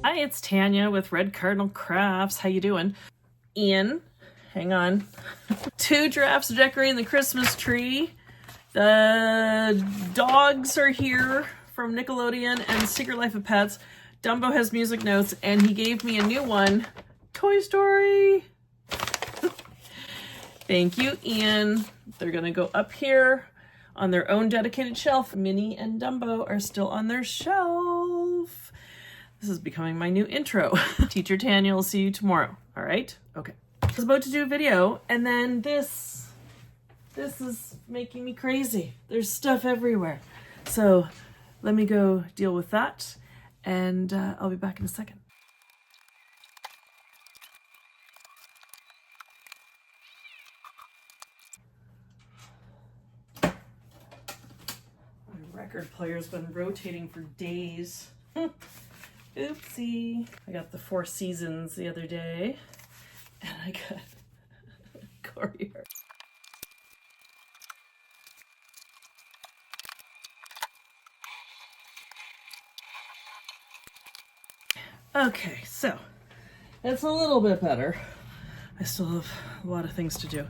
Hi, it's Tanya with Red Cardinal Crafts. How you doing? Ian, hang on. 2 drafts decorating the Christmas tree. The dogs are here from Nickelodeon and Secret Life of Pets. Dumbo has music notes, and he gave me a new one, Toy Story. Thank you, Ian. They're gonna go up here on their own dedicated shelf. Minnie and Dumbo are still on their shelf. This is becoming my new intro. Teacher Tanya will see you tomorrow. All right? Okay. I was about to do a video, and then this is making me crazy. There's stuff everywhere. So let me go deal with that, and I'll be back in a second. My record player's been rotating for days. Oopsie. I got the 4 Seasons the other day, and I got Courier. Okay, so it's a little bit better. I still have a lot of things to do.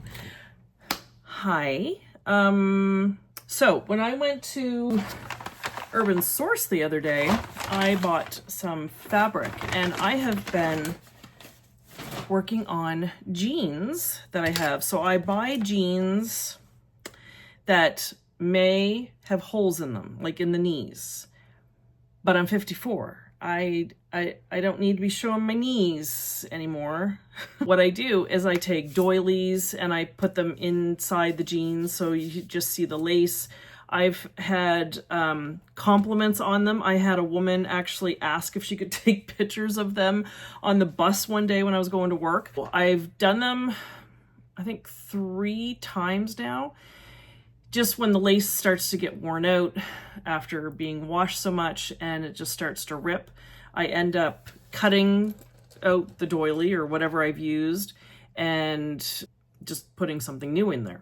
Hi. So when I went to Urban Source the other day, I bought some fabric, and I have been working on jeans that I have. So I buy jeans that may have holes in them, like in the knees, but I'm 54. I don't need to be showing my knees anymore. What I do is I take doilies and I put them inside the jeans so you just see the lace. I've had compliments on them. I had a woman actually ask if she could take pictures of them on the bus one day when I was going to work. I've done them, I think 3 times now. Just when the lace starts to get worn out after being washed so much and it just starts to rip, I end up cutting out the doily or whatever I've used and just putting something new in there.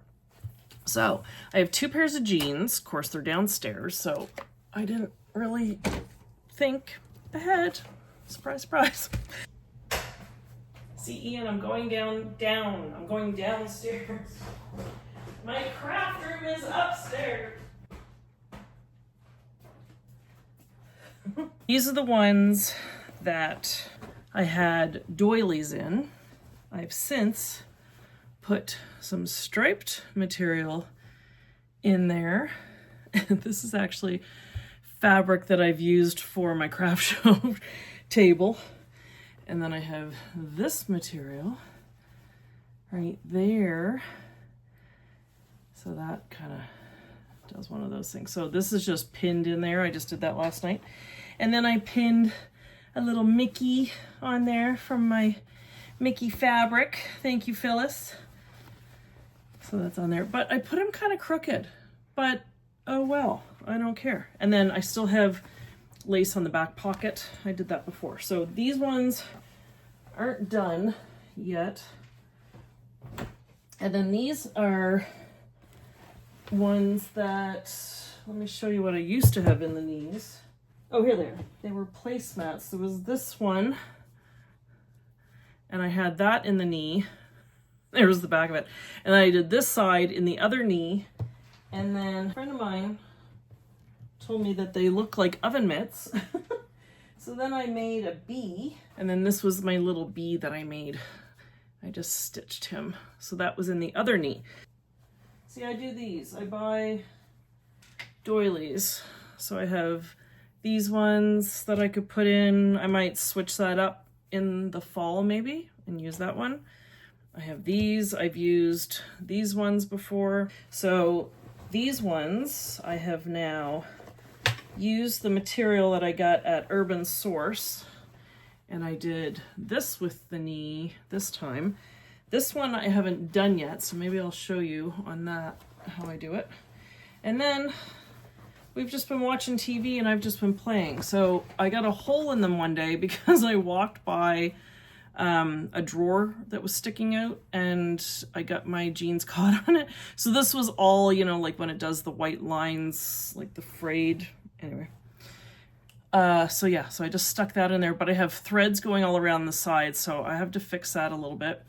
So I have 2 pairs of jeans. Of course, they're downstairs, so I didn't really think ahead. Surprise, surprise. See, Ian, I'm going down. I'm going downstairs. My craft room is upstairs. These are the ones that I had doilies in. I've since put some striped material in there. This is actually fabric that I've used for my craft show table. And then I have this material right there. So that kind of does one of those things. So this is just pinned in there. I just did that last night. And then I pinned a little Mickey on there from my Mickey fabric. Thank you, Phyllis. So that's on there. But I put them kind of crooked. But oh well, I don't care. And then I still have lace on the back pocket. I did that before. So these ones aren't done yet. And then these are ones that, let me show you what I used to have in the knees. Oh, here they are. They were placemats. There was this one, and I had that in the knee. There was the back of it. And then I did this side in the other knee, and then a friend of mine told me that they look like oven mitts. So then I made a bee, and then this was my little bee that I made. I just stitched him. So that was in the other knee. See, I do these. I buy doilies. So I have these ones that I could put in. I might switch that up in the fall maybe and use that one. I have these. I've used these ones before. So these ones I have now used the material that I got at Urban Source. And I did this with the knee this time. This one I haven't done yet, so maybe I'll show you on that how I do it. And then we've just been watching TV and I've just been playing. So I got a hole in them one day because I walked by a drawer that was sticking out and I got my jeans caught on it. So this was all, you know, like when it does the white lines, like the frayed, anyway. So yeah, so I just stuck that in there, but I have threads going all around the side, so I have to fix that a little bit.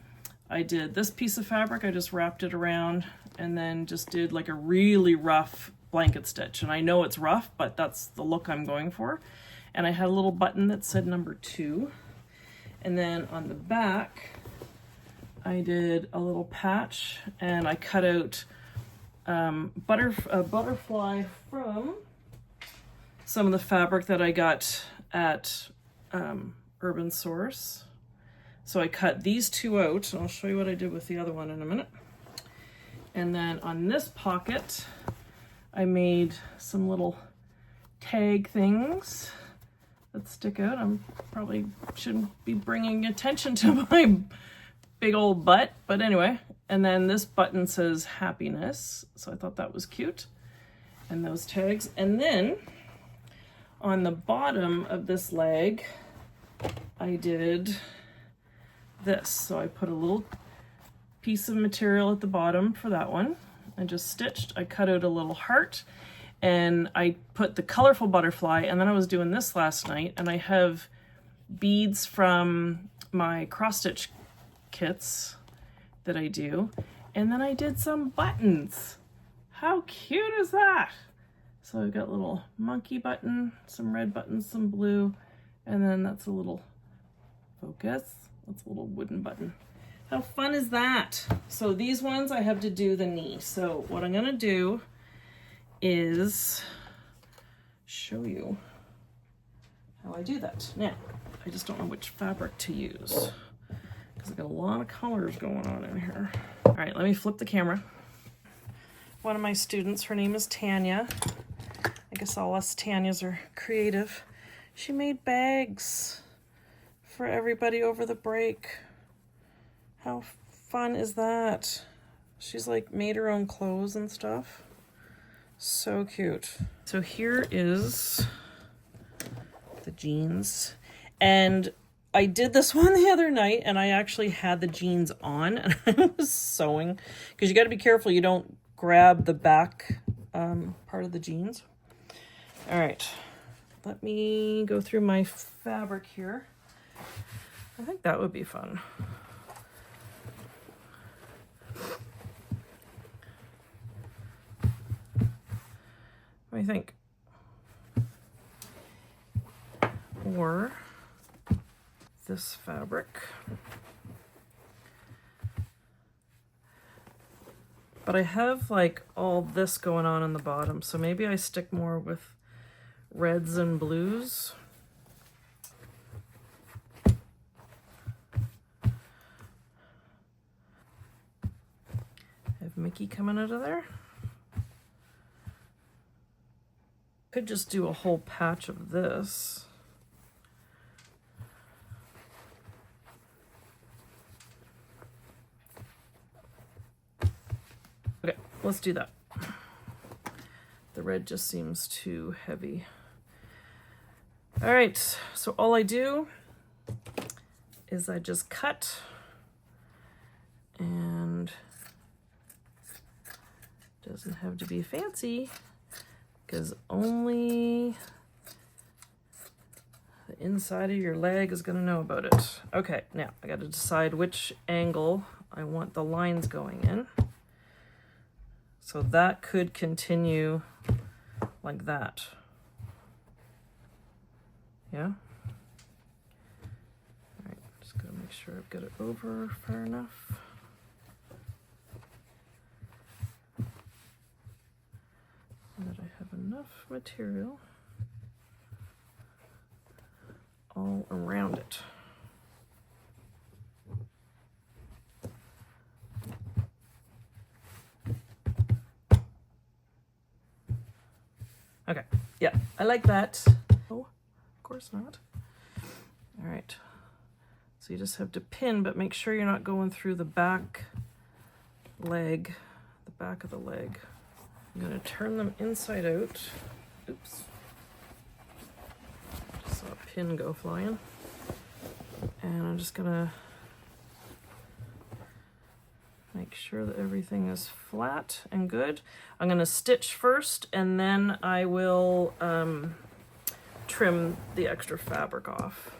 I did this piece of fabric, I just wrapped it around and then just did like a really rough blanket stitch. And I know it's rough, but that's the look I'm going for. And I had a little button that said number 2. And then on the back, I did a little patch and I cut out a butterfly from some of the fabric that I got at Urban Source. So I cut these 2 out, and I'll show you what I did with the other one in a minute. And then on this pocket, I made some little tag things that stick out. I'm probably shouldn't be bringing attention to my big old butt, but anyway. And then this button says happiness, so I thought that was cute. And those tags. And then on the bottom of this leg, I did this. So I put a little piece of material at the bottom for that one. I just stitched. I cut out a little heart and I put the colorful butterfly, and then I was doing this last night, and I have beads from my cross stitch kits that I do, and then I did some buttons. How cute is that? So I've got a little monkey button, some red buttons, some blue, and then that's a little focus. That's a little wooden button. How fun is that? So these ones I have to do the knee. So what I'm gonna do is show you how I do that. Now, I just don't know which fabric to use because I've got a lot of colors going on in here. All right, let me flip the camera. One of my students, her name is Tanya. I guess all us Tanyas are creative. She made bags for everybody over the break. How fun is that? She's like made her own clothes and stuff. So cute. So here is the jeans. And I did this one the other night and I actually had the jeans on and I was sewing. Because you got to be careful you don't grab the back part of the jeans. All right. Let me go through my fabric here. I think that would be fun. What do you think? Or this fabric. But I have like all this going on in the bottom, so maybe I stick more with reds and blues. Have Mickey coming out of there. Could just do a whole patch of this. Okay, let's do that. The red just seems too heavy. All right, so all I do is I just cut and doesn't have to be fancy because only the inside of your leg is gonna know about it. Okay, now I gotta decide which angle I want the lines going in. So that could continue like that. Yeah? All right, just gotta make sure I've got it over far enough. That I have enough material all around it. Okay, yeah, I like that. Oh, of course not. All right, so you just have to pin, but make sure you're not going through the back leg, the back of the leg. I'm gonna turn them inside out. Oops. Just saw a pin go flying. And I'm just gonna make sure that everything is flat and good. I'm gonna stitch first and then I will trim the extra fabric off.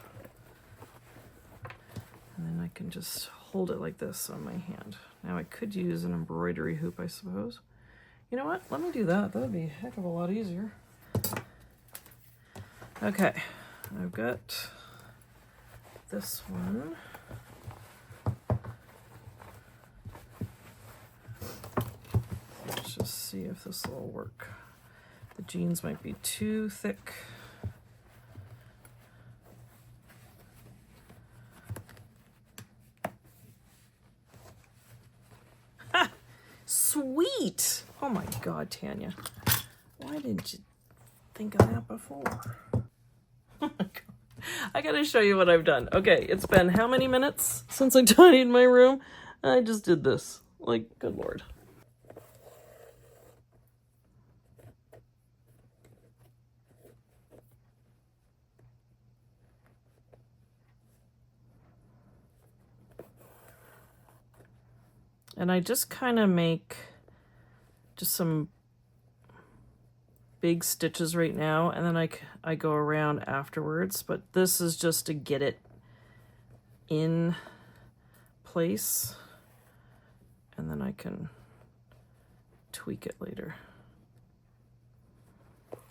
And then I can just hold it like this on my hand. Now I could use an embroidery hoop, I suppose. You know what? Let me do that. That would be a heck of a lot easier. Okay, I've got this one. Let's just see if this will work. The jeans might be too thick. Ha! Sweet! Oh my God, Tanya. Why didn't you think of that before? Oh my God. I gotta show you what I've done. Okay, it's been how many minutes since I tidied my room? I just did this. Like, good Lord. And I just kind of make just some big stitches right now, and then I go around afterwards, but this is just to get it in place, and then I can tweak it later.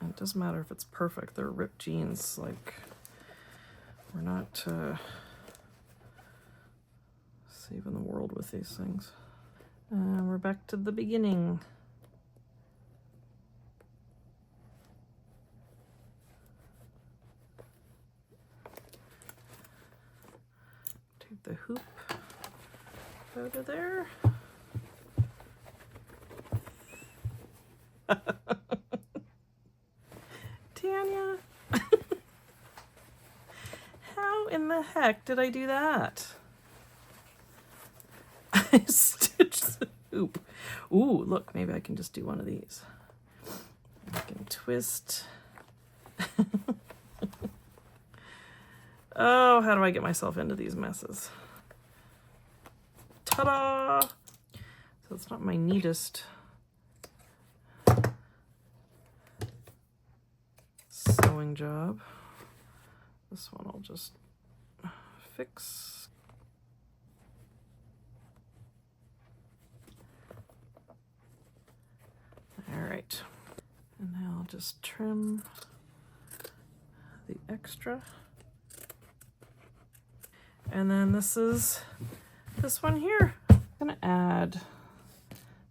And it doesn't matter if it's perfect, they're ripped jeans, like, we're not saving the world with these things. We're back to the beginning. Take the hoop out of there. Tanya, how in the heck did I do that? I stitched the hoop. Ooh, look, maybe I can just do one of these. I can twist. Oh, how do I get myself into these messes? Ta-da! So it's not my neatest sewing job. This one I'll just fix. All right, and now I'll just trim the extra. And then this is this one here. I'm gonna add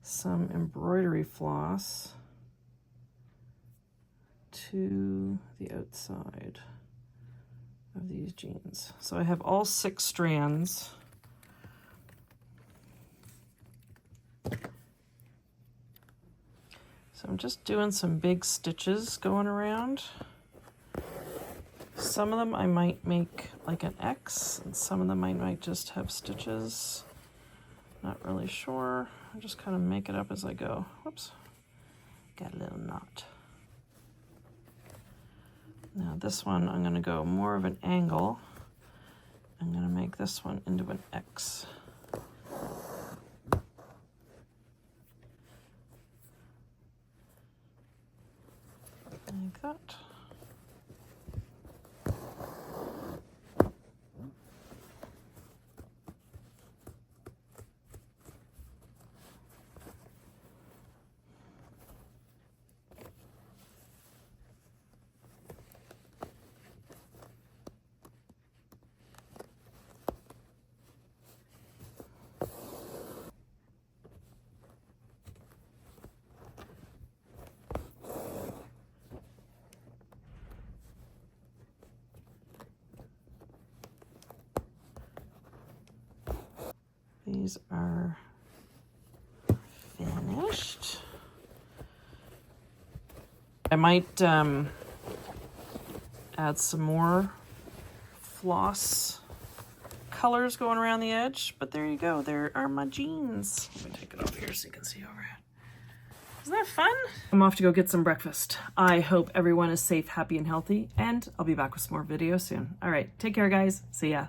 some embroidery floss to the outside of these jeans. So I have all 6 strands. So I'm just doing some big stitches going around. Some of them I might make like an X, and some of them I might just have stitches. Not really sure. I just kind of make it up as I go. Whoops, got a little knot. Now this one, I'm gonna go more of an angle. I'm gonna make this one into an X. Like that. These are finished. I might add some more floss colors going around the edge, but there you go. There are my jeans. Let me take it over here so you can see over it. Isn't that fun? I'm off to go get some breakfast. I hope everyone is safe, happy, and healthy, and I'll be back with some more videos soon. All right, take care, guys. See ya.